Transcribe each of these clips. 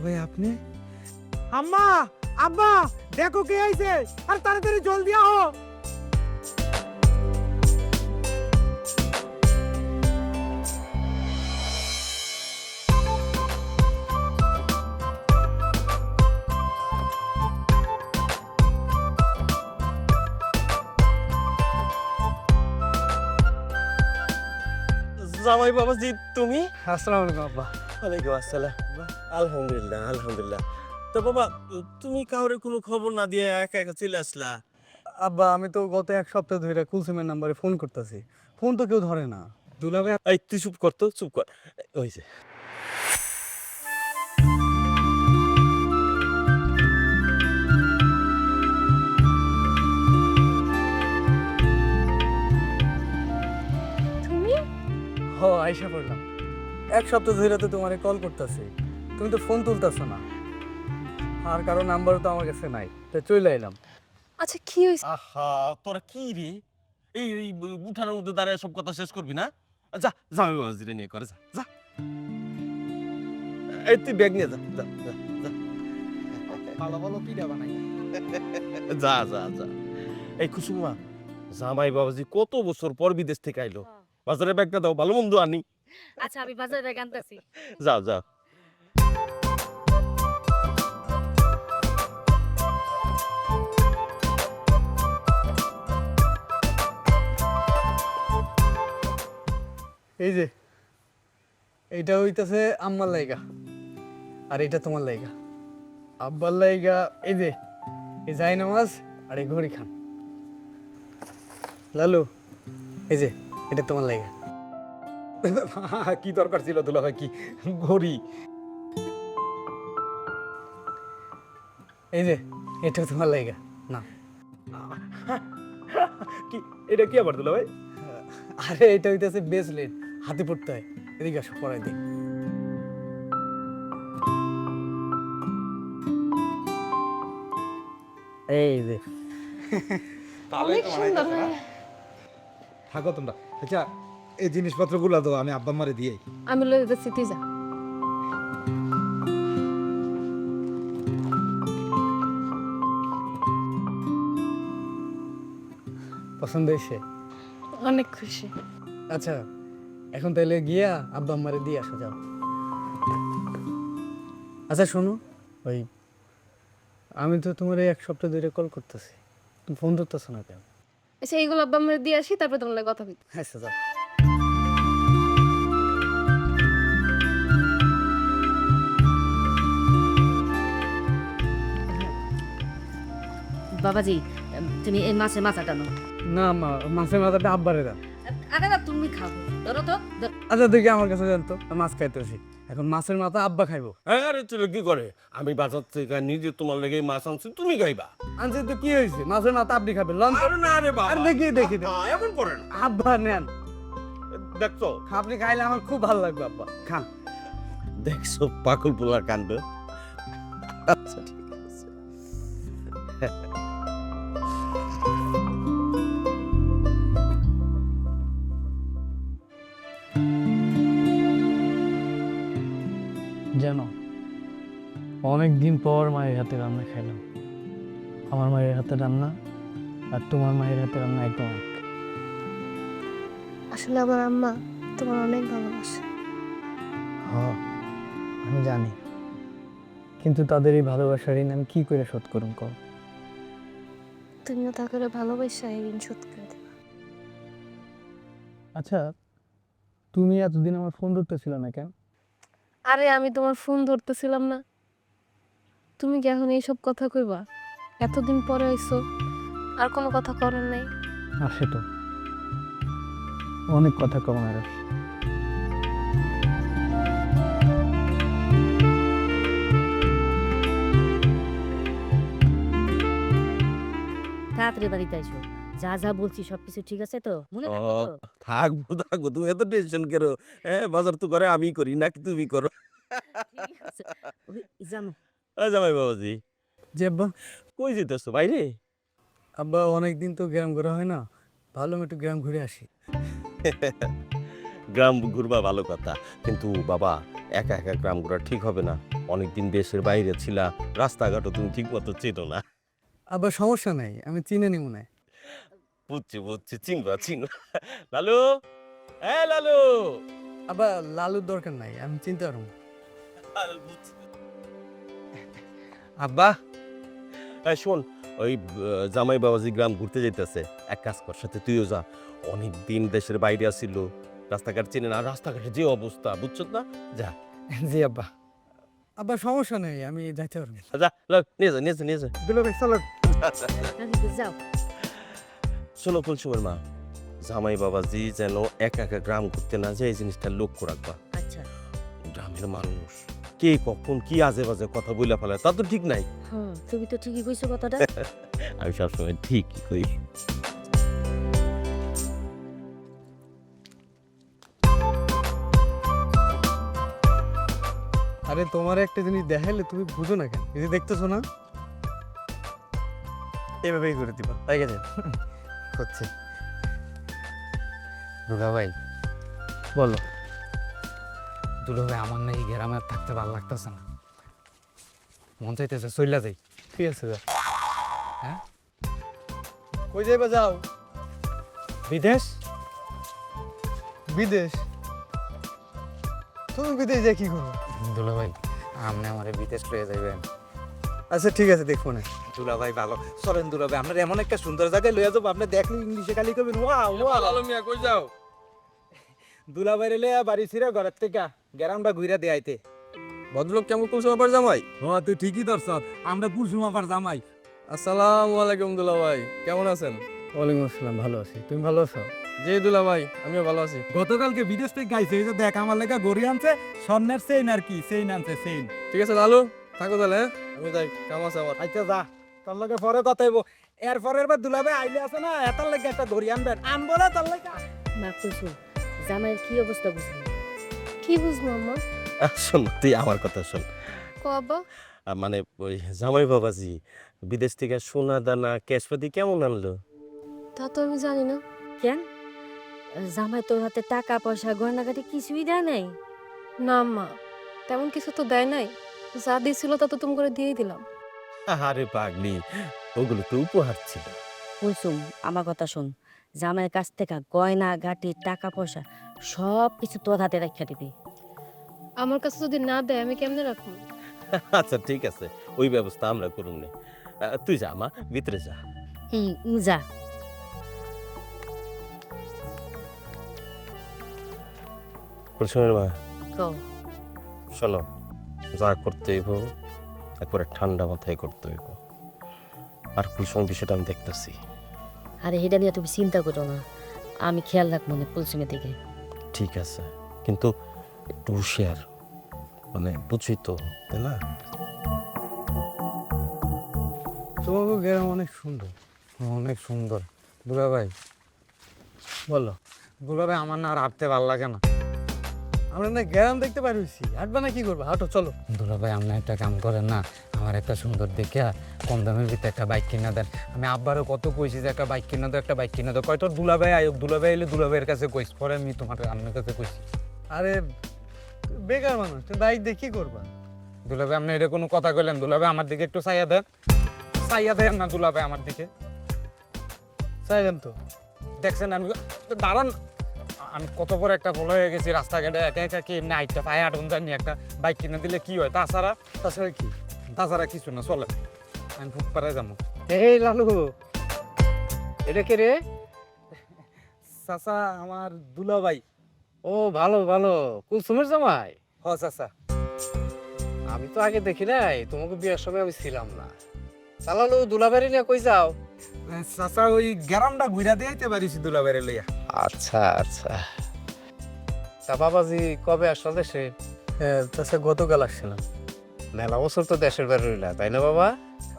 ভাই আপনি? আম্মা, আব্বা, দেখো কে আইছে, আর তাড়াতাড়ি জলদি আও। জামাই বাবাজি তুমি? আসসালামু আলাইকুম আব্বা। ওয়ালাইকুম আসসালাম। আলহামদুলিল্লাহ আলহামদুলিল্লাহ। তো বাবা তুমি কাউরে কোনো খবর না দিয়ে একা একা চলে আসলা? আব্বা আমি তো গত এক সপ্তাহ ধরে কুলসুমের নাম্বারে ফোন করতেছি, ফোন তো কেউ ধরে না। দুলাভাই এই তুই চুপ কর তো, চুপ কর। ওই যে তুমি? হ আইসা পড়লাম। এক সপ্তাহ ধরে তো তোমারে কল করতেছি, তুমি তো ফোন তুলতেছো না, আর কারো নাম্বারও তো আমার কাছে নাই, তাই চলে এলাম। আচ্ছা কি হইছে? আহা তোরা কি রে, এই এই উঠানের মধ্যে দাঁড়ায় সব কথা শেষ করবি না? যা জামাই বাবাজিরে নিয়ে করে, যা যা। এই তুই ব্যাগ নিয়ে যা যা যা যা ভালো ভালো পিঠা বানাই। যা যা যা। এই কুসুমা, জামাই বাবাজি কত বছর পর বিদেশ থেকে আইলো, বাজারে ব্যাগটা দাও, ভালো মন্দ আনি। আচ্ছা আমি বাজারে ব্যাগ আনতেছি। যাও যাও। এই যে এইটা হইতাছে আম্মার লাইগা, আর এটা তোমার লাইগা। আব্বার লাইগা এই যে এই যাই নামাজ, আর এই ঘড়ি খান। লালু এই যে এটা তোমার লাইগা। কি দরকার ছিল দুলাভাই, কি ঘড়ি? এই যে এটা তোমার লাইগা না। কি এটা কি আবার দুলাভাই? আরে এটা হইতাছে ব্রেসলেট, হাতে পড়তে হয়। এদিকে আসো পরাই দিই। এই যে অনেক সুন্দর। থাকো তোমরা। আচ্ছা এই জিনিসপত্রগুলো তো আমি আব্বা মারে দিয়ে। আমি লয়ে যাচ্ছি, তুই যা। পছন্দ হয়েছে? অনেক খুশি। আচ্ছা এখন তাহলে গিয়া আব্বা আম্মারে দিয়ে আসো, যাও। আচ্ছা শোনো, ওই আমি তো তোমার এই এক সপ্তাহ ধরে কল করতেছি, তুমি ফোন ধরতেছো না কেন? আচ্ছা এইগুলো আব্বা আমার দিয়ে আসি, তারপর তোমার লাগে কথা বলতে। আচ্ছা যাও। বাবাজি, তুমি এই মাছে মাথা টানো। না মা, মাছের মাথাটা আব্বারে দাও। আরে না, তুমি খাবো, ধরো তো ধরো। আচ্ছা দেখি আমার কাছে জানতো, মাছ খাইতেছি, এখন মাছের মাথা আব্বা খাইবো। আরে চলো কি করে, আমি বাজার থেকে নিজে তোমার লেগে মাছ আনছি, তুমি খাইবা। আনছে তো কি হয়েছে, মাছের মাথা আপনি খাবেন, লঞ্চ। আরে না রে বাবা, আর দেখি দেখি দেখি। এমন করেন আব্বা নেন, দেখছো, আপনি খাইলে আমার খুব ভালো লাগবে আব্বা, খান। দেখছো পাকুল পোলার কাণ্ড। আচ্ছা ঠিক আছে। জানো অনেক দিন পর মায়ের হাতে রান্না খাইলাম। আমার মায়ের হাতে রান্না আর তোমার মায়ের হাতে রান্না একদম এক। আসলে আমার আম্মা তোমার অনেক ভালোবাসে। হ্যাঁ আমি জানি, কিন্তু তাদের এই ভালোবাসার ঋণ আমি কি করে শোধ করুম কও? তুমিও তা করে ভালোবাসা এই ঋণ শোধ করে দেবা। আচ্ছা তুমি এতদিন আমার ফোন ধরতেছিল না কেন? আরে আমি তোমার ফোন ধরতেছিলাম না, তুমি কি এখন এইসব কথা কইবা? এতদিন পরে আইছো, আর কোনো কথা করার নাই। আসে তো অনেক কথা কমার আছে। তাড়াতাড়ি বাড়িতে আইসো, যা যা বলছি সবকিছু ঠিক আছে তো, মনে ও থাকবে তো? থাকবো থাকবো, তুমি এত টেনশন করো। হ্যাঁ বাজার তো করে আমি করি নাকি তুমি করো? ঠিক আছে। ওই জানো, জামাই বাবাজি যে আব্বা, কই যেতেছো বাইরে? আব্বা অনেকদিন তো গ্রাম ঘোরা হয় না, ভালো একটু গ্রাম ঘুরে আসি। গ্রাম ঘুরবা ভালো কথা, কিন্তু বাবা একা একা গ্রাম ঘোরা ঠিক হবে না। অনেকদিন দেশের বাইরে ছিলা, রাস্তাঘাটও তুমি ঠিক মতো চেনো না। আবার সমস্যা নাই, আমি চিনে নিব না। বুঝছি বুঝছি, চিনবা চিনবা। লালু, হ্যাঁ লালু। আবার লালুর দরকার নাই, আমি চিনতে পারবো। আব্বা, শোন, ওই জামাই বাবাজি গ্রাম ঘুরতে যাইতেছে, এক কাজ কর, সাথে তুইও যা। অনেক দিন দেশের বাইরে আসিল, রাস্তাঘাট চেনে না, রাস্তাঘাটে যে অবস্থা বুঝছো না, যা জি আব্বা, আবার সমস্যা নেই, আমি যাইতে পারবো। যা, লও, নিয়ে যা নিয়ে যা নিয়ে যা। দুলা ভাই চলো। যাও। শোনো কুলসুমের মা, জামাই বাবাজি যেন একা একা গ্রাম ঘুরতে না যায়, এই জিনিসটা লক্ষ্য রাখবা। আচ্ছা। গ্রামের মানুষ কে কখন কি আজে বাজে কথা বইলা ফেলায় তা তো ঠিক নাই। হ্যাঁ, তুমি তো ঠিকই কইছো কথাটা। আমি সবসময় ঠিকই কই। আরে তোমার একটা জিনিস দেখাইলে তুমি বুঝো না কেন? এই যে দেখতেছো না, এভাবেই করে দিবা, তাই গেছে হচ্ছে। দুলা ভাই, বলো। দুলা ভাই, আমার নাকি গ্রামে আর থাকতে ভালো লাগতেছে না, মন চাইতেছে চইলা যাই। ঠিক আছে যা। হ্যাঁ? কই যাইবা যাও? বিদেশ? বিদেশ? তুমি বিদেশ যা কি করবো? দুলা ভাই, আপনি আমার বিদেশ লয়ে যাইবেন। আচ্ছা ঠিক আছে, দেখবো না। দুলা ভাই ভালো, চলেন দুলা ভাই, আপনার এমন একটা সুন্দর জায়গায় লইয়া যাবো, আপনি দেখলে ইংলিশে খালি কবেন ওয়াও ওয়াও। মিয়া কই যাও? দুলা ভাই রে বাড়ি ছিড়া ঘরের থেকে গ্রামটা ঘুরা দেয়াইতে। ভদ্রলোক কেমন কুলসুম আপার জামাই? হ্যাঁ তুই ঠিকই ধরছ, আমরা কুলসুম আপার জামাই। আসসালামু আলাইকুম দুলা ভাই, কেমন আছেন? ওয়ালাইকুম আসসালাম, ভালো আছি। তুমি ভালো আছো? জি দুলা ভাই, আমিও ভালো আছি। গতকালকে বিদেশ থেকে গাইছে, এই যে দেখ আমার লেখা গড়ি আনছে, স্বর্ণের চেইন আর কি, চেইন আনছে চেইন। ঠিক আছে লালু, থাকো তাহলে, হ্যাঁ? আমি যাই, কাম আছে আমার। আচ্ছা যা, তোর লগে পরে কথা হইব। এর পরের বার দুলা ভাই আইলে আছে না, এটার লেগে একটা গড়ি আনবেন, আনবো না তোর লেগে। মা কইছো জামাইয়ের কি অবস্থা বুঝলি? কি বুঝবো আম্মা? শোন, তুই আমার কথা শোন। কো আব্বা? মানে ওই জামাই বাবাজি বিদেশ থেকে সোনা দানা ক্যাশপাতি কেমন আনলো? তা তো আমি জানি না। কেন? জামাই তোর হাতে টাকা পয়সা গয়নাগাটি কিছুই দেয় নাই? না আম্মা, তেমন কিছু তো দেয় নাই। যা দিয়েছিল তা তো তুমি করে দিয়েই দিলাম। আরে পাগলি, ওগুলো তো উপহার ছিল। কুলসুম, আমার কথা শোন, জামাইয়ের কাছ থেকে গয়না গাটি টাকা পয়সা সব কিছু তোর হাতে রাখিয়া দিবি। আমার কাছে যদি না দেয় আমি কেমনে রাখবো? আচ্ছা ঠিক আছে, ওই ব্যবস্থা আমরা করুন নে। তুই যা মা, ভিতরে যা। যা। কুলসুমের মা, কও। শোনো, যা করতে হইব একবারে ঠান্ডা মাথায় করতে হইব। আর কুলসুম বিষয়টা আমি দেখতেছি। আরে এটা নিয়ে তুমি চিন্তা করো না, আমি খেয়াল রাখবো না কুলসুমের দিকে। ঠিক আছে, কিন্তু একটু হুঁশিয়ার, মানে বুঝছি তো, তাই না? তোমাকে গ্রাম অনেক সুন্দর। অনেক সুন্দর। দুলা ভাই, বলো। দুলা ভাই, আমার না আর হাঁটতে ভালো লাগে না। আমরা না গ্রাম দেখতে পারছি, হাঁটবা না কি করবো? হাঁটো চলো। দুলা ভাই, আপনি একটা কাম করেন না, আমার একটা সুন্দর দেখে কম দামের ভিতরে একটা বাইক কিনা দেন। আমি আব্বারও কত কইছি যে একটা বাইক কিনা দাও, একটা বাইক কিনা দাও। কয় তোর দুলা ভাই আয়োগ, দুলা ভাই এলে দুলা ভাইয়ের কাছে কইস, পরে আমি তোমার আপনার কাছে কইছি। আরে বেকার মানুষ, তুমি বাইক দিয়ে কি করবা? দুলা ভাই, আপনি এটা কোনো কথা কইলেন? দুলা ভাই, আমার দিকে একটু চাইয়া দেন, চাইয়া দেন না দুলা ভাই আমার দিকে। চাইলাম তো। দেখছেন আমি দাঁড়ান, আমি কত বড় একটা ভুল হয়ে গেছি, রাস্তাঘাটে একা একা কি এমনি আইটা পায়ে আটন জানি, একটা বাইক কিনে দিলে কি হয়? তাছাড়া তাছাড়া কি? তাছাড়া কিছু না, চলে আমি ফুট পাড়ায় যাবো। এই লালু, এটা কে রে? চাচা আমার দুলা ভাই। ও ভালো ভালো, কুলসুমের জামাই। হ চাচা। আমি তো আগে দেখি নাই, তোমাকে বিয়ের সময় আমি ছিলাম না। চালালো দুলাবাড়ি নিয়ে কই যাও? চাচা ওই গ্রামটা ঘুরা দেয়াইতে পারিছি দুলা ভাই লইয়া। আচ্ছা আচ্ছা। তা বাবাজি কবে আসলো দেশে? চাচা গতকাল আসছিলাম। মেলা বছর তো দেশের বাইরে রইলা, তাই না বাবা?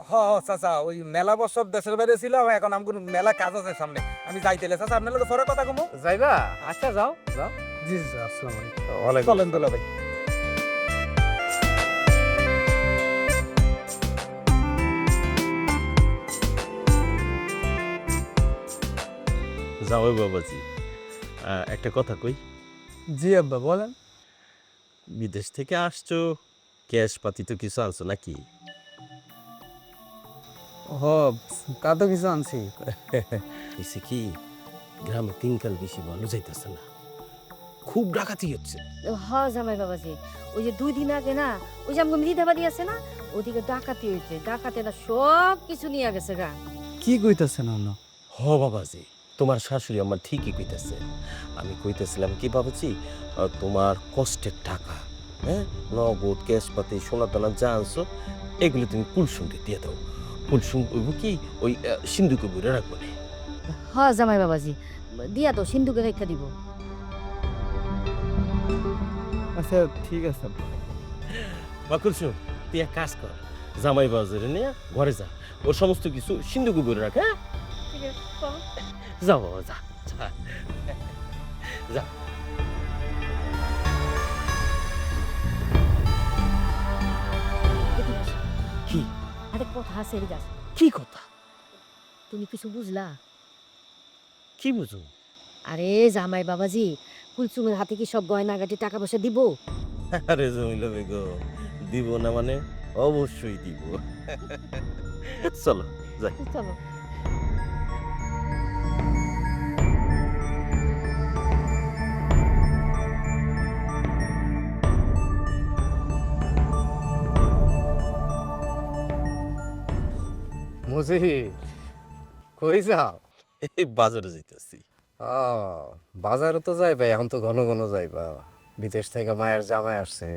হ চাচা, ওই মেলা বছর দেশের বাইরে ছিল, এখন আমার মেলা কাজ আছে সামনে, আমি যাইতেলে চাচা আপনার লোক পরে কথা কমো। যাইবা? আচ্ছা যাও যাও। জি জি, আসসালামু আলাইকুম। ওয়ালাইকুম। চলেন দুলা ভাই। জামাই বাবাজি, একটা কথা কই, জি আব্বা বলেন। বিদেশ থেকে আসছো, ক্যাশ পাতি তো কিছু আনছো নাকি? হ, তা তো কিছু আনছি। এসে কি গ্রামে দিনকাল বেশি ভালো যাইতেছে না, খুব ডাকাতি হচ্ছে। হ জামাই বাবাজি, ওই যে 2 দিন আগে না, ওই যে আমাকে মৃধাবাড়ি আছে না, ওদিকে ডাকাতি হয়েছে, ডাকাতেরা সব কিছু নিয়ে গেছে গা। কি কইতাছেন অন্য? হ বাবাজি, তোমার শাশুড়ি আমার ঠিকই কইতেছে। আমি কইতেছিলাম কি বাবাজি, তোমার কষ্টের টাকা, হ্যাঁ, নগদ ক্যাশ পাতি সোনা দানা যা আনছো এগুলো তুমি কুলসুমকে দিয়ে দাও। কুলসুম কইব কি ওই সিন্ধুকে বইরে রাখবো না। হ জামাই বাবাজি, দিয়া তো সিন্ধুকে রেখে দিব। আচ্ছা ঠিক আছে আব্বা। বা কুলসুম, তুই এক কাজ কর, জামাই বাজারে নিয়ে ঘরে যা, ওর সমস্ত কিছু সিন্ধুকে বইরে রাখ। হ্যাঁ, ঠিক আছে চলো। যাও বাবা, যা যা। যা। এদিকে আসো। কি আরে কথা আছে, এদিকে আসো। কি কথা? তুমি কিছু বুঝলা? কি বুঝো? আরে জামাই বাবাজি, কুলসুমের হাতে কি সব গয়নাগাটি টাকা পয়সা দিব? আরে জমিলা বেগম, দিব না মানে অবশ্যই দিব। চলো যাই। চলো। মুজি, কই যাও? এই বাজারে যাইতেছি। বাজারে তো যাইবা, এখন তো ঘন ঘন যাইবা। বিদেশ থেকে মায়ের জামাই আসছে,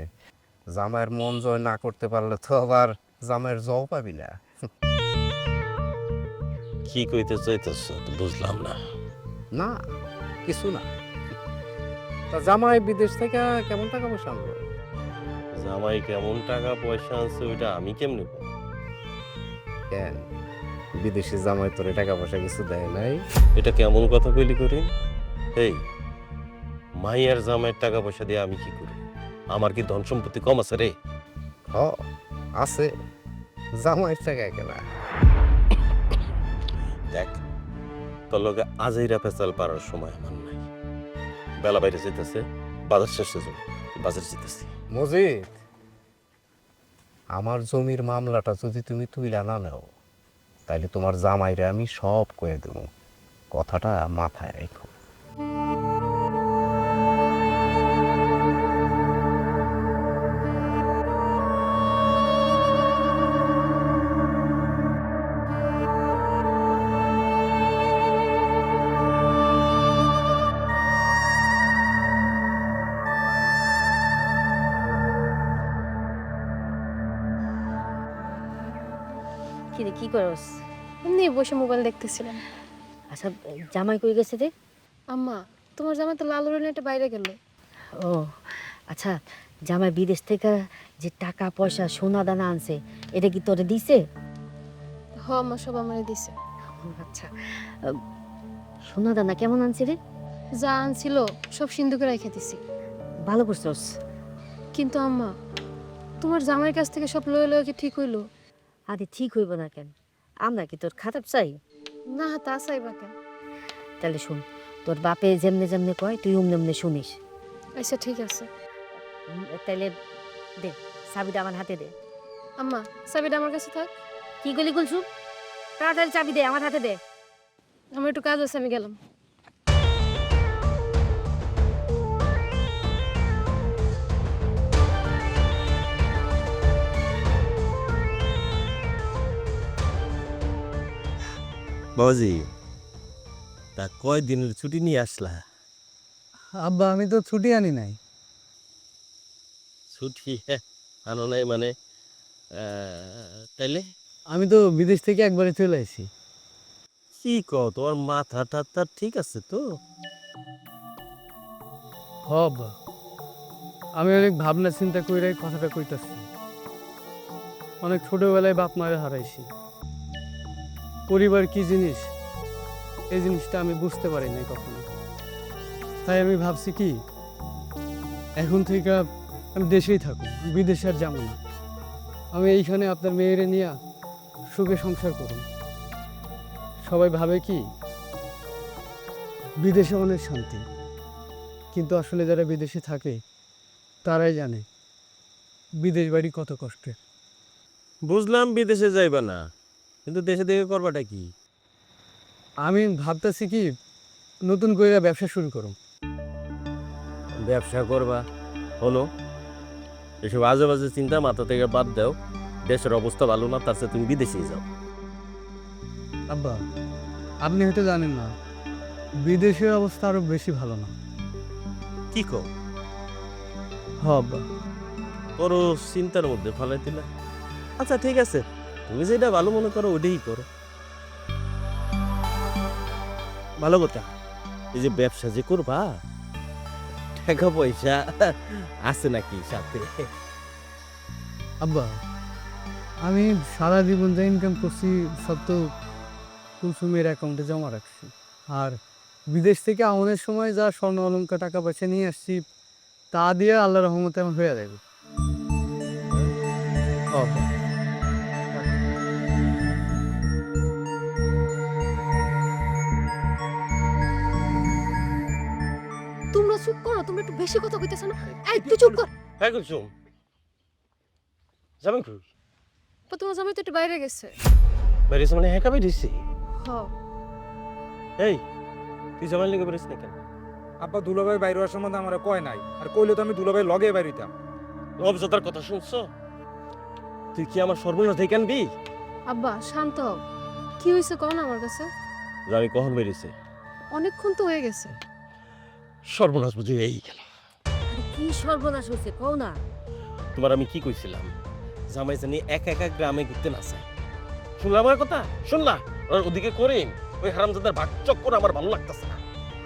জামাইয়ের মন জয় না করতে পারলে তো আবার জামাইয়ের জও পাবি না। কি কইতে চাইতেছ বুঝলাম না। না কিছু না। তা জামাই বিদেশ থেকে কেমন টাকা পয়সা আনলো? জামাই কেমন টাকা পয়সা আছে ওইটা আমি কেমনে বলবো? কেন, বিদেশি জামাই তোরে টাকা পয়সা কিছু দেয় নাই? এটা কেমন কথা কইলি করি? এই মাইয়ার জামাইয়ের টাকা পয়সা দিয়ে আমি কি করি? আমার কি ধন সম্পত্তি কম আছে রে? হ আছে, জামাইয়ের টাকা কেনা। দেখ, তোর লগে আজাইরা পেঁচাল পারার সময় আমার নাই। বেলা বাইরে যেতেছে, বাজার শেষে যাবো, বাজারে যেতেছি। মজিদ, আমার জমির মামলাটা যদি তুমি তুইলা না নাও, তাইলে তোমার জামাইরে আমি সব কয়ে দেবো। কথাটা মাথায় রেখো। কি রে, কি করস? এমনি বসে মোবাইল দেখতেছিলাম। আচ্ছা, জামাই কই গেছে রে? আম্মা, তোমার জামাই তো লাল উড়ে বাইরে গেল। ও আচ্ছা, জামাই বিদেশ থেকে যে টাকা পয়সা সোনা দানা আনছে, এটা কি তোরে দিছে? হ আম্মা, সব আমারে দিছে। ও, আচ্ছা, সোনা দানা কেমন আনছে রে? যা আনছিল সব সিন্ধুকে রেখে দিছি। ভালো করছস। কিন্তু আম্মা, তোমার জামাইয়ের কাছ থেকে সব লয়ে লয়ে কি ঠিক হইলো? আরে ঠিক হইব না কেন? আমরা কি তোর খারাপ চাই? না, তা চাইবা কেন? তাহলে শুন, তোর বাপে যেমনে যেমনে কয় তুই অমনে শুনিস। আচ্ছা ঠিক আছে। তাইলে দে, চাবিটা আমার হাতে দে। আম্মা, চাবিটা আমার কাছে থাক। কি গলি কুলসুম, তাড়াতাড়ি চাবি দে, আমার হাতে দে। আমার একটু কাজ আছে, আমি গেলাম। বাবাজি, তা কয় দিনের ছুটি নিয়ে আসলা? আব্বা আমি তো ছুটি আনি নাই। ছুটি আনো নাই মানে? তাইলে আমি তো বিদেশ থেকে একবারে চলে আসি। কি কও, তোমার মাথা টাথা ঠিক আছে তো? হ আব্বা, আমি অনেক ভাবনা চিন্তা করে কথাটা কইতাছি। অনেক ছোটবেলায় বাপ মায়ের হারাইছি। পরিবার কি জিনিস এই জিনিসটা আমি বুঝতে পারি নাই কখনো। তাই আমি ভাবছি কি, এখন থেকে আমি দেশেই থাকুন, বিদেশে আর যাবো না। আমি এইখানে আপনার মেয়েরে নিয়ে সুখে সংসার করুন। সবাই ভাবে কি বিদেশে অনেক শান্তি, কিন্তু আসলে যারা বিদেশে থাকে তারাই জানে বিদেশ বাড়ি কত কষ্টের। বুঝলাম বিদেশে যাইবা না, কিন্তু দেশে দেখে করবাটা কি? আমি ভাবতেছি কি নতুন করে ব্যবসা শুরু করুম। ব্যবসা করবা? হলো, এসব আজে বাজে চিন্তা মাথা থেকে বাদ দাও। দেশের অবস্থা ভালো না, তার চেয়ে তুমি বিদেশে যাও। আব্বা, আপনি হয়তো জানেন না বিদেশের অবস্থা আরো বেশি ভালো না। কি কো? হ আব্বা। করো চিন্তার মধ্যে ফালাই দিলা। আচ্ছা ঠিক আছে, তুমি যেটা ভালো মনে করো ওটাই করো। ভালো কথা, এই যে ব্যবসা যে করবা, টাকা পয়সা আছে নাকি সাথে? আব্বা, আমি সারা জীবন যা ইনকাম করছি সব তো কুলসুমের অ্যাকাউন্টে জমা রাখছি। আর বিদেশ থেকে আমাদের সময় যা স্বর্ণ অলংকার টাকা পয়সা নিয়ে আসছি তা দিয়ে আল্লাহ রহমতে আমার হয়ে যাবে। আব্বা, তোমরা চুপ করো, তোমরা একটু বেশি কথা কইতেছো না। এই তুই চুপ কর। হ্যাঁ কুলসুম, যাবেন কই? তোমার জামাই তো একটু বাইরে গেছে। বেরিয়েছে মানে হ্যাঁ কাবে দিছি? হ, এই তুই জামাই লেগে বেরিয়েছ না কেন? আব্বা দুলাভাই বাইরে হওয়ার সম্বন্ধে আমার কয় নাই, আর কইলে তো আমি দুলাভাই লগে বাইরিতাম। লবজতার কথা শুনছো? তুই কি আমার সর্বনাশ দেখে আনবি? আব্বা শান্ত হও। কি হয়েছে কও না আমার কাছে। জানি কখন বেরিয়েছে? অনেকক্ষণ তো হয়ে গেছে। সর্বনাশ বুঝি এই গেল। আরে কি সর্বনাশ হয়েছে কও না। তোমার আমি কি কইছিলাম? জামাই জানি একা একা গ্রামে ঘুরতে না চায়। শুনলা আমার কথা? শুনলা? আর ওদিকে করিম ওই হারামজাদার ভাগ চক্কর আমার ভালো লাগতেছে না।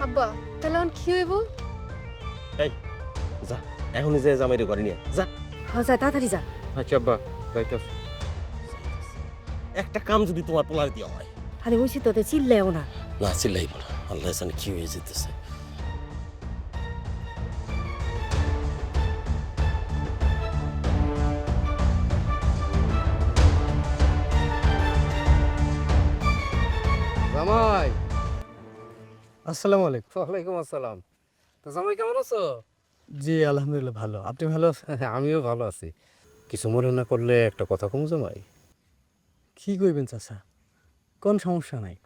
আব্বা তাহলে এখন কি হইব? এই যা, এখনই যে জামাইরে ঘরে নিয়ে যা। হ্যাঁ যা, তাড়াতাড়ি যা। আচ্ছা আব্বা, যাইতাছি। একটা কাম যদি তোমার পোলার দেওয়া হয়। আরে ওই শীততে চিল্লেও না। না চিল্লাইব না, আল্লাহ জানে কি হয়ে যেতেছে। জামাই। আসসালামু আলাইকুম। ওয়ালাইকুম আসসালাম। তো জামাই কেমন আছো? জি আলহামদুলিল্লাহ ভালো। আপনি ভালো আছেন? আমিও ভালো আছি। কিছু মনে না করলে একটা কথা কম জামাই। কি কইবেন চাচা, কোন সমস্যা নাই।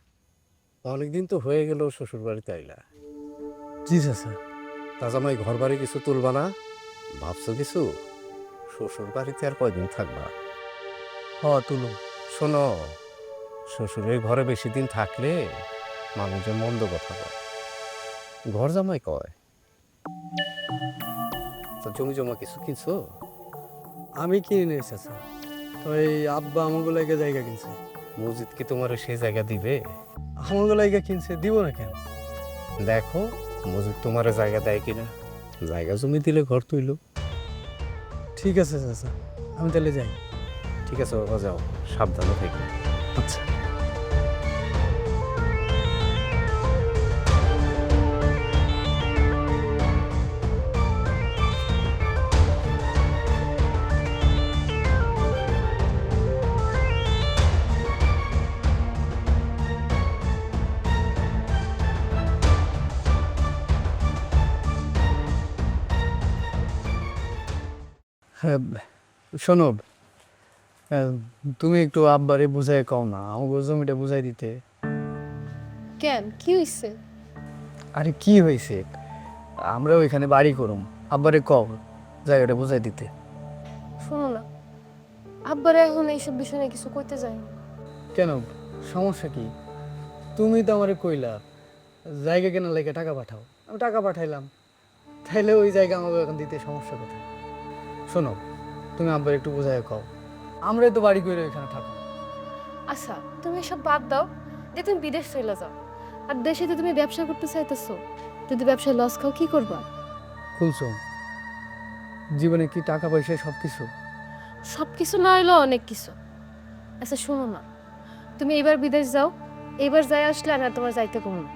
অনেকদিন তো হয়ে গেল শ্বশুর বাড়িতে আইলা। জি চাচা। তা জামাই ঘর বাড়ি কিছু তুলবা না? ভাবছো কিছু? শ্বশুর বাড়িতে আর কয়দিন থাকবা? হ তুলুন। শোনো, শ্বশুরের ঘরে বেশি দিন থাকলে মানুষজন মন্দ কথা কয়, ঘর জামাই কয়। তো জমি জমা কিছু কিনছো? আমি কিনে নিয়ে চাচা, তো এই আব্বা আমাগুলাকে জায়গা কিনছে। মসজিদ কি তোমার সেই জায়গা দিবে? আমাগুলাকে কিনছে, দিব না কেন? দেখো মসজিদ তোমার জায়গা দেয় কিনা। জায়গা জমি দিলে ঘর তুইল। ঠিক আছে চাচা, আমি তাহলে যাই। ঠিক আছে বাবা, যাও, সাবধানে থেকে। আচ্ছা। হ্যাঁ শোনো, তুমি একটু আব্বারে বুঝাই কও না, আমাকে জমিটা বুঝাই দিতে। কেন কি হইছে? আরে কি হয়েছে, আমরা ওইখানে বাড়ি করুম, আব্বারে কও জায়গাটা বুঝাই দিতে। শোনো না, আব্বারে এখন এইসব বিষয় নিয়ে কিছু কইতে যাই না। কেন, সমস্যা কি? তুমি তো আমারে কইলা জায়গা কেনার লাগে টাকা পাঠাও, আমি টাকা পাঠাইলাম, তাইলে ওই জায়গা আমাকে এখন দিতে সমস্যা কোথায়? শোনো, তুমি আব্বার একটু বুঝাই কও, আমরাই তো বাড়ি করে ওইখানে থাকো। আচ্ছা তুমি এসব বাদ দাও, যে তুমি বিদেশ চলে যাও, আর দেশে তো তুমি ব্যবসা করতে চাইতেছো, যদি ব্যবসায় লস খাও কি করবা? খুলছো জীবনে কি টাকা পয়সা সব কিছু? সব কিছু না হইলেও অনেক কিছু। আচ্ছা শোনো না, তুমি এবার বিদেশ যাও, এবার যাই আসলে আর তোমার যাইতে কম না।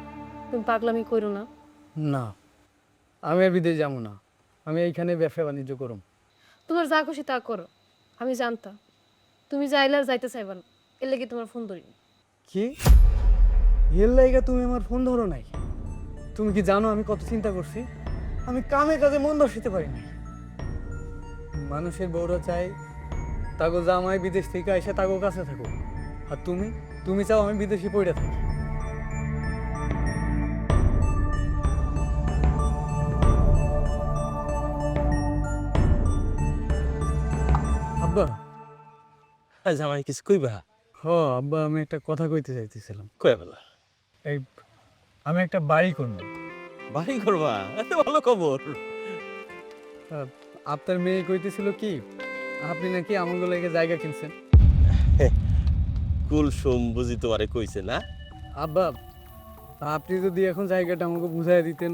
তুমি পাগলামি করো না। না, আমি আর বিদেশ যাবো না, আমি এইখানে ব্যবসা বাণিজ্য করুম। তোমার যা খুশি তা করো, আমি জানতাম তুমি যাইলে আর যাইতে চাইবা না, এর লেগে তোমার ফোন ধরি। কি এর লাইগা তুমি আমার ফোন ধরো নাই? তুমি কি জানো আমি কত চিন্তা করছি? আমি কামে কাজে মন বসাতে পারি না। মানুষের বউরা চাই তাগো জামাই বিদেশ থেকে এসে তাগো কাছে থাকো, আর তুমি তুমি চাও আমি বিদেশি পড়ে থাকি। আব্বা, জামাই কিছু কইবা? আব্বা আমি একটা কথা কইতে চাইতেছিলাম। কয়ে বলা? এই আমি একটা বাড়ি করবো। বাড়ি করবা? এত ভালো খবর। আপনার মেয়ে কইতেছিল কি আপনি নাকি আমগো লেগে জায়গা কিনছেন। কুলসুম বুঝি তোমারে কইছে না? আব্বা, আপনি যদি এখন জায়গাটা আমাকে বুঝাই দিতেন,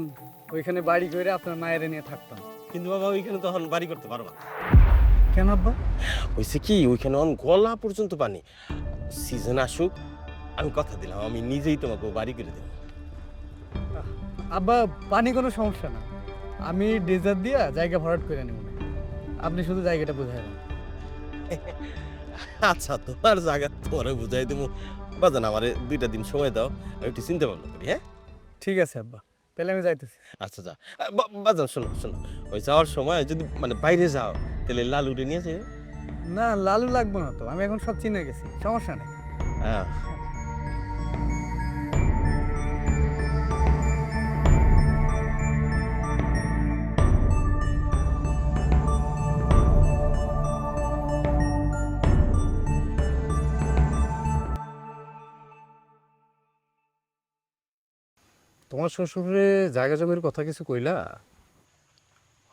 ওইখানে বাড়ি করে আপনার মায়ের নিয়ে থাকতাম। কিন্তু বাবা ওইখানে তখন বাড়ি করতে পারবা না। কেন আব্বা? হয়েছে কি, ওইখানে অন গলা পর্যন্ত পানি। সিজন আসুক, আমি কথা দিলাম আমি নিজেই তোমাকে বাড়ি করে দেবো। আব্বা, পানি কোনো সমস্যা না, আমি ডেজার্ট দিয়া জায়গা ভরাট করে নেব, আপনি শুধু জায়গাটা বুঝাই দেন। আচ্ছা, তোমার জায়গা তোমারে বুঝাই দেবো। বাজান আমারে 2টা দিন সময় দাও, আমি একটু চিন্তা ভাবনা করি। হ্যাঁ ঠিক আছে আব্বা, তাহলে আমি যাইতেছি। আচ্ছা যা। বাজান শোনো শোনো, ওই যাওয়ার সময় যদি মানে বাইরে যাও তাহলে লালুরে নিয়ে যাও। না, লালু লাগবো না তো, আমি এখন সব চিনে গেছি, সমস্যা নেই। হ্যাঁ। তোমার শ্বশুরে জায়গা জমির কথা কিছু কইলা?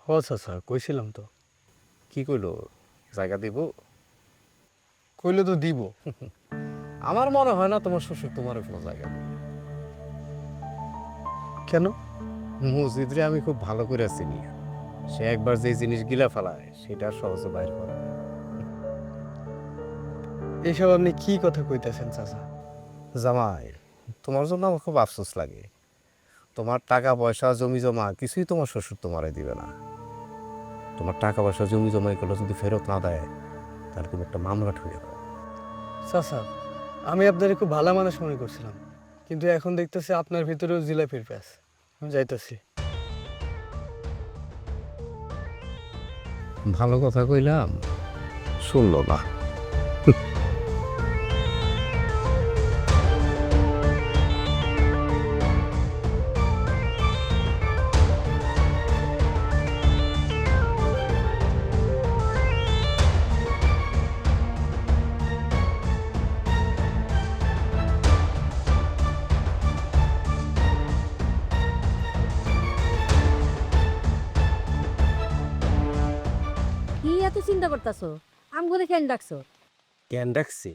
আচ্ছা কইছিলাম তো। কি কইলো? জায়গা দিব? কইলে তো দিব। আমার মনে হয় না তোমার শ্বশুর তোমার কোনো জায়গা দেবে। কেন? মসজিদরে আমি খুব ভালো করে চিনি, সে একবার যে জিনিস গিলা ফেলায় সেটা সহজে বাইর করে না। এইসব আপনি কি কথা কইতেছেন চাচা? জামাই, তোমার জন্য আমার খুব আফসোস লাগে। তোমার টাকা পয়সা জমি জমা কিছুই তোমার শ্বশুর তোমারে দিবে না। তোমার টাকা পয়সা জমি জমা এগুলো যদি ফেরত না দেয় তাহলে তুমি একটা মামলা ঠুকে দাও। চাচা, আমি আপনার খুব ভালো মানুষ মনে করছিলাম, কিন্তু এখন দেখতেছি আপনার ভিতরেও জিলাপির প্যাস। আমি যাইতেছি। ভালো কথা কইলাম, শুনলো না। কি এত চিন্তা করতেছো? আমগুলো কেন ডাকছো? কেন ডাকছি?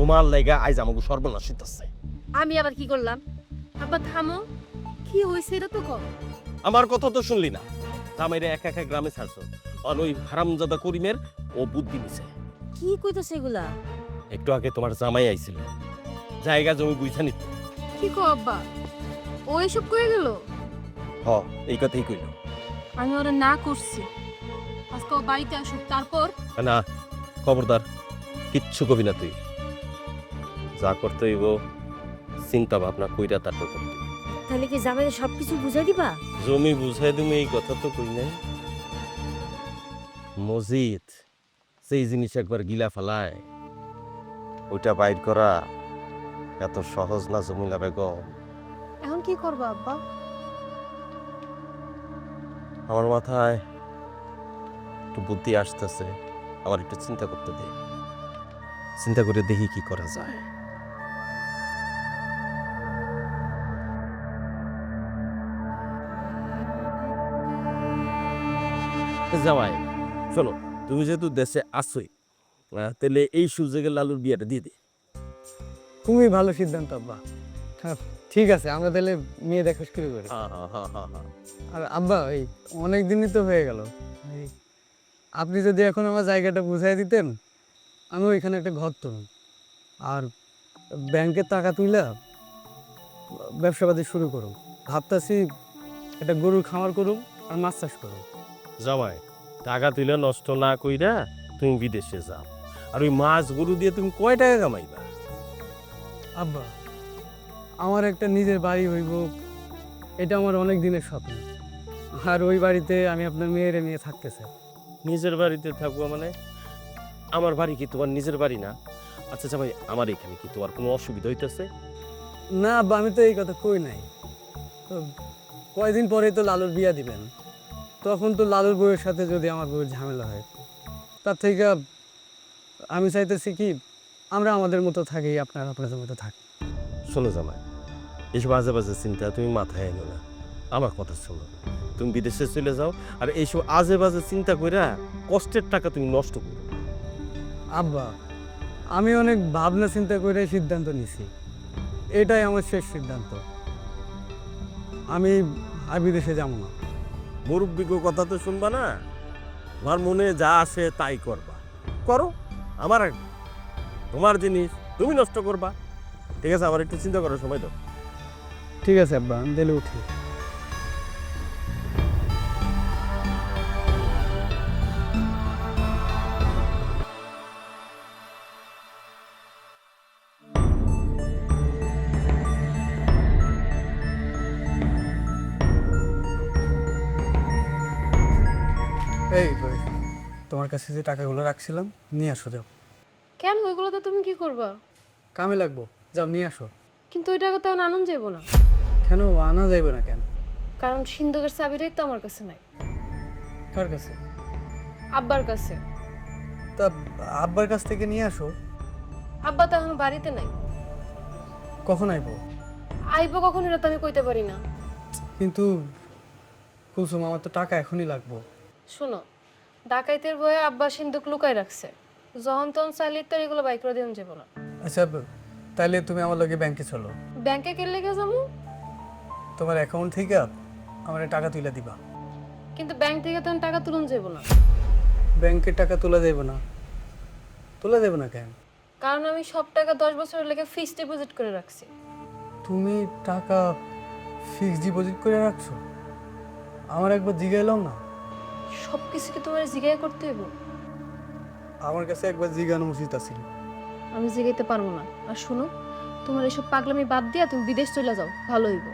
তোমার লাইগা আজ আমাকে সর্বনাশ হইতাছে। আমি আবার কি করলাম? আব্বা থামো, কি হয়েছে এটা তো কম। আমার কথা তো শুনলি না? জামাইরে একা একা গ্রামে ছাড়ছো, আর ওই হারামজাদা করিমের ও বুদ্ধি নিছে। কি কইতাছে এগুলা? একটু আগে তোমার জামাই আইছিল জায়গা জমি বুঝা নিত। কি কো আব্বা, ও এসব কয়ে গেল? হ, এই কথাই কইল। আমি ওরা না করছি, আজকে ও বাড়িতে আসুক, তারপর। না, খবরদার, কিচ্ছু কবি না তুই। যা করতে হইব চিন্তা ভাবনা কইরা তারপর করতে। তাহলে কি জামাইকে সবকিছু বুঝাই দিবা? জমি বুঝাই তুমি এই কথা তো কই নাই। মসজিদ সেই জিনিস একবার গিলা ফেলায় ওইটা বাইর করা এত সহজ না জমিলা বেগম। এখন কি করবা আব্বা? আমার মাথায় একটু বুদ্ধি আসতেছে, আমার একটু চিন্তা করতে দে। চিন্তা করে দেখি কি করা যায়। জামাই শোনো, তুমি যেহেতু দেশে আসোই, তাহলে এই সুযোগে লালুর বিয়েটা দিয়ে দে। খুবই ভালো সিদ্ধান্ত আব্বা। হ্যাঁ, ঠিক আছে, আমরা তাহলে মেয়ে দেখা শুরু করি। আর আব্বা, এই অনেক দিনই তো হয়ে গেল, এই আপনি যদি এখন আমার জায়গাটা বুঝাই দিতেন, আমি ওইখানে একটা ঘর তুলুন, আর ব্যাংকের টাকা তুইলা ব্যবসাবাদী শুরু করুন। ভাবতাছি একটা গরুর খামার করুন আর মাছ চাষ করুন। জামাই, টাকা তুলে নষ্ট না কইরা তুমি বিদেশে যাও, আর ওই মাছ গরু দিয়ে তুমি কয় টাকা কামাইবা? আব্বা, আমার একটা নিজের বাড়ি হইব, এটা আমার অনেক দিনের স্বপ্ন। আর ওই বাড়িতে আমি আপনার মেয়েরে নিয়ে থাকতে চাই। নিজের বাড়িতে থাকবো মানে? আমার বাড়ি কি তোমার নিজের বাড়ি না? আচ্ছা জামাই, আমার এখানে কি তোমার কোনো অসুবিধা হইতেছে? না আব্বা, আমি তো এই কথা কই নাই। তো কয়দিন পরেই তো লালুর বিয়া দিবেন, তখন তো লালুর বউয়ের সাথে যদি আমার বউয়ের ঝামেলা হয়, তার থেকে আমি চাইতেছি কি আমরা আমাদের মতো থাকি, আপনার আপনাদের মতো থাকি। শোনো জামাই, এইসব আজে বাজে চিন্তা তুমি মাথায় এনো না। আমার কথা শোনো, তুমি বিদেশে চলে যাও, আর এইসব আজে বাজে চিন্তা কইরা কষ্টের টাকা তুমি নষ্ট করো। আব্বা, আমি অনেক ভাবনা চিন্তা করে সিদ্ধান্ত নিছি, এটাই আমার শেষ সিদ্ধান্ত। আমি আর বিদেশে যাবো না। মুরব্বিক কথা তো শুনবা না, তোমার মনে যা আসে তাই করবা। করো, আমার আর কি? তোমার জিনিস তুমি নষ্ট করবা। ঠিক আছে, আমার একটু চিন্তা করার সময় দাও। ঠিক আছে আব্বা, আমি দিলে উঠি। এই ভাই, তোমার কাছে যে টাকাগুলো রাখছিলাম নিয়ে আসো, যাও। কেন ওইগুলো তো তুমি কি করবা? কামে লাগবো, যাও নিয়ে আসো। কিন্তু ওই টাকা তো এখন আনন্দ যাবো না, কেন আনা যাইবে না কেন? কারণ সিন্ধুকের চাবিটাই তো আমার কাছে নাই, কার কাছে? আব্বার কাছে। তা আব্বার কাছ থেকে নিয়ে আসো। আব্বা তো এখন বাড়িতে নাই। কখন আইবো? আইবো কখন এটা তো আমি কইতে পারি না। কিন্তু কুলসুম, আমার তো টাকা এখনই লাগবো। শোনো, ডাকাইতের বয়ে আব্বা সিন্ধুক লুকায় রাখছে, যখন তখন চাইলে তো এগুলো বাইক করে দিয়ে যাবো না। আচ্ছা, তাহলে তুমি আমার লগে ব্যাংকে চলো। ব্যাংকে কে লেগে যাবো? তোমার অ্যাকাউন্ট থেকে আমার টাকা তুলে দিবা। কিন্তু ব্যাংক থেকে তখন টাকা তুলুন যাবো না, ব্যাংকের টাকা তোলা যাইব না। তোলা যাবে না কেন? কারণ আমি সব টাকা 10 বছরের লেগে ফিক্সড ডিপোজিট করে রাখছি। তুমি টাকা ফিক্সড ডিপোজিট করে রাখছো? আমার একবার জিগাইলাম না? সব কিছু কি তোমার জিজ্ঞাসা করতে হইব? আমার কাছে একবার জিগানো উচিত আছিল। আমি জিগাইতে পারবো না। আর শোনো, তোমার এসব পাগলামি বাদ দিয়া তুমি বিদেশ চলে যাও, ভালো হইব।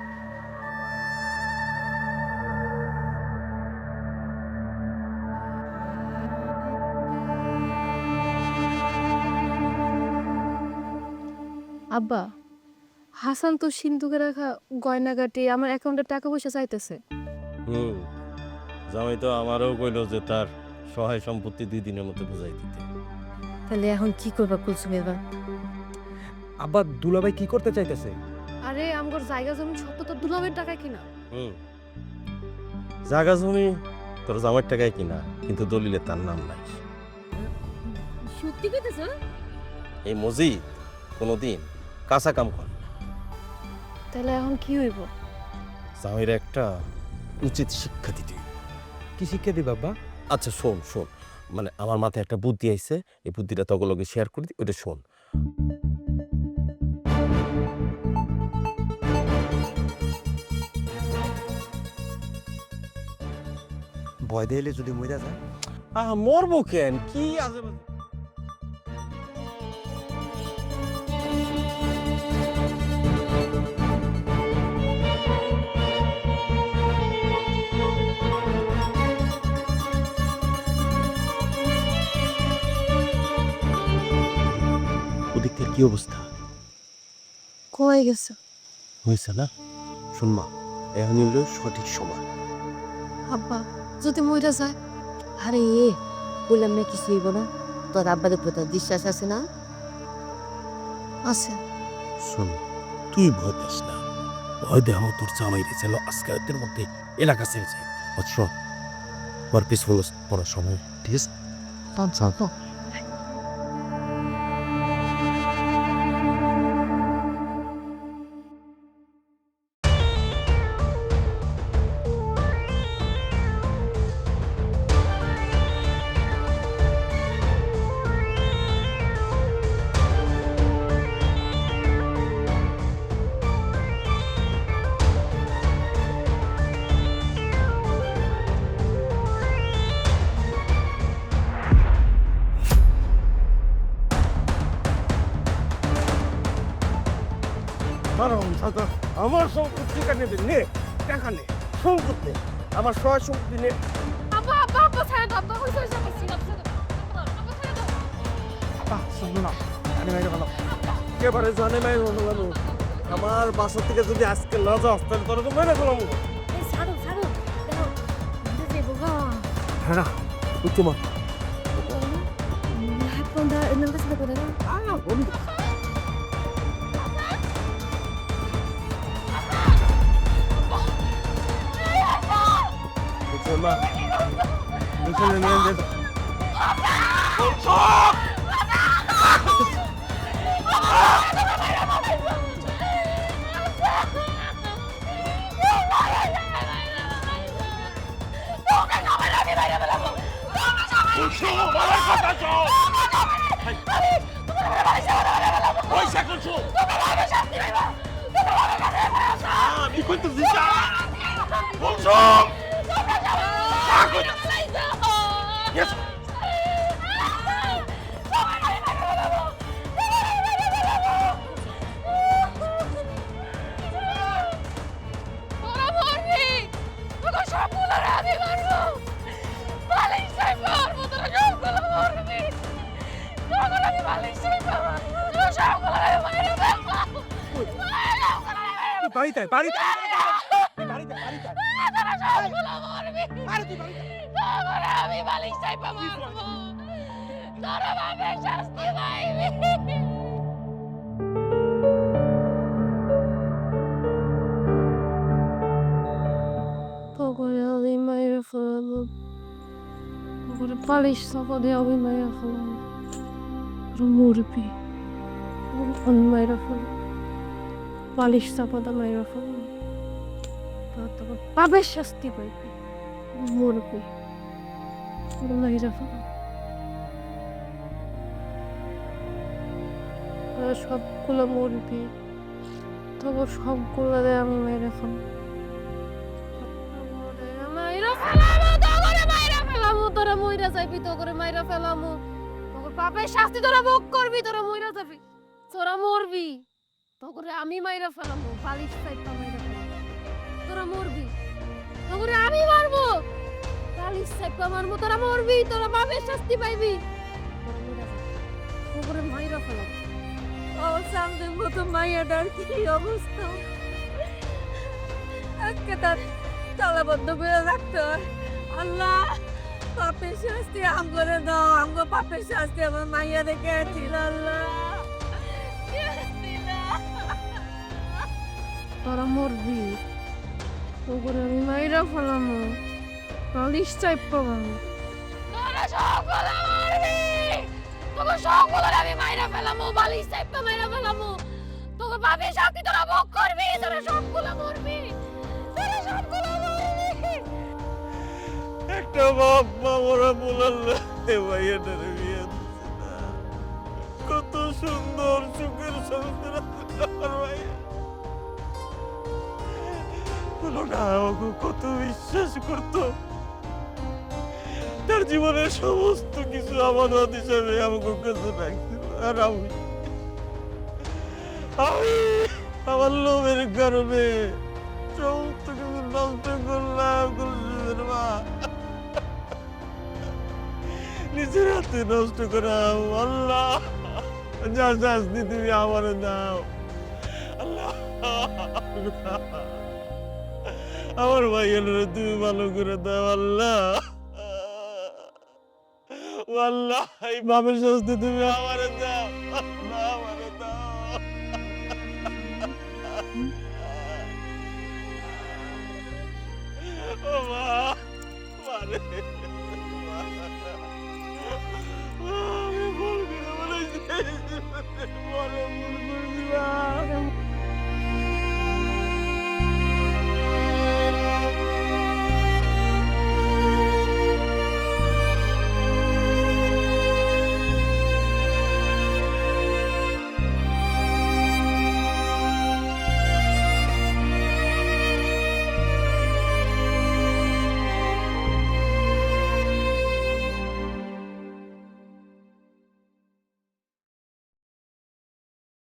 আব্বা, হাসান তো সিন্ধুকে রাখা গয়নাগাটি আমার অ্যাকাউন্টে টাকা পয়সা চাইতেছে। জামাই তো আমারও কইলো যে তার সহায় সম্পত্তি 2 দিনের মতো বুঝাই দিতে। তাহলে এখন কি করবা কুলসুম এবার? আব্বা দুলাভাই কি করতে চাইতেছে? আরে আমগর জায়গা জমি সব তো তোর দুলাভের টাকায় কিনা। জায়গা জমি তোর জামাইয়ের টাকায় কিনা, কিন্তু দলিলে তার নাম নাই। সত্যি কইতেছ? এই মজিদ কোনোদিন কাঁচা কাম করে না। তাহলে এখন কি হইব? জামাইয়ের একটা উচিত শিক্ষা দিতে হইবে। কি শিক্ষা দিবা আব্বা? আচ্ছা শোন শোন, মানে আমার মাথায় একটা বুদ্ধি আইছে, এই বুদ্ধিটা তগলগে শেয়ার করে দিই, ওইটা শোন। ভয় দিলে যদি মইরা যায়? মরবো কেন? কি আজে বাজে। ওদিকটার কি অবস্থা কয়ে গেছে? হয়েছে না? শুনমা, এখন হলো সঠিক সময়। আব্বা যদি মইরা যায়? আরে বললাম না কিছু হইব না। তোর আব্বার উপর তোর বিশ্বাস আছে না? আছে। শোন, তুই ভয় পাস না। ভয় দেহ তোর জামাই রেছিল আজকের মধ্যে এলাকা ছেড়েছে। আচ্ছা, আমার পিছনে পড়ার সময়, ঠিক আছে? আমার সম্পত্তি কেন নে? টাকা নে, সম্পদ নে, আমার সহায় সম্পত্তি নে। আব্বা আব্বা আব্বা ছেড়ে দাও আব্বা হইছে হইছে আব্বা ছেড়ে দাও আব্বা ছেড়ে দাও শুনো না আমি বাইরে ভালো একেবারে জানে নাই হলো গেল। আমার বাসা থেকে যদি আজকে না যাও তাহলে তোরা তো মেরে ফেলাম। এই ছাড়ো ছাড়ো দেখো বুঝে বাবা হ্যাঁ বুঝছো মা, কোনটা এমন কাছে করে না বুঝছো মা, এখানে নিয়ে যেতে আমি কইতেছি বলছো Yes. তোরা মরবি তোকে সবগুলো আমি মারবো বালিশ চাই মারবো তোরা সবগুলো মরবি তোকে আমি বালিশ চাই মারবো তোরা সবগুলো আমি মারবো বাড়িতে বাড়িতে তোরা সবগুলো মরবি তোরা আমি বালিশ চাই মারবো তোরা ভাবে শাস্তি পাইবি তোকে আমি মাইরে ফেলাবো তোকে বালিশ চাপা দিয়ে আমি মাইরে ফেলাবো তোরা মরবি আমি মাইরে ফেলাবো বালিশ চাপা দিয়ে মাইরে ফেলাবো তোর পাবে শাস্তি পাইবি মরবি তোরা মাইরে ফেলাবো তোরা সবগুলো মরবি তবে সবগুলো আমি মেরে ফেলাবো তোরা মইরা যাইবি তো করে মাইরা ফেলামু তোর পাপের শাস্তি তোরা ভোগ করবি তোরা মইরা যাবি তোরা মরবি তোরে আমি মাইরা ফেলামু বালিশ চাইপা মাইরা ফেলামু তোরা মরবি তোরে আমি মারবো বালিশ চাইপা মারবো তোরা মরবি তোরা পাপের শাস্তি পাইবি তোরে মাইরা ফেলামু ও সামনে মতো মাইয়াটার কি অবস্থা আজকে তার তালা বন্ধ করে রাখতে হয় আল্লাহ পাপের শাস্তি আম করে দাও আমগো পাপের শাস্তি আমার মাইয়া রেখে ছিল আল্লাহ তোরা মরবি তোরে আমি মাইরা ফেলামু বালিশ চাইপ পাবামু তোরা সকলে মরবি তোকে সকলে আমি মাইরা ফেলামু বালিশ চাইপ মাইরা ফেলামু তোকে পাপের শাস্তি তোরা ভোগ করবি তোরা সকলে মরবি তোরা সকলে মরবি একটা বাপ মা ওরা বলাল্লা ভাইয়াটারে বিয়ে দিচ্ছে না। কত সুন্দর সুখের সংসার আছে আমার ভাইয়া। লোকটা আমাকে কত বিশ্বাস করতো, তার জীবনের সমস্ত কিছু আমানত হিসাবে আমাকে কাছে রাখছিল। আর আমি আমার লোভের কারণে সমস্ত কিছু নষ্ট করলাম। মা নিজের হাতে নষ্ট করাও আল্লাহ, যা শাস্তি তুমি আমার দাও আল্লাহ। আমার ভাইয়ের তুমি ভালো করে দাও আল্লাহ। আল্লাহ এই বাপের শাস্তি তুমি আমার দাও আল্লাহ, আমার দাও। ও মা মারে আমি ভুল করে বলেছি, বড় ভুল করেছিলাম।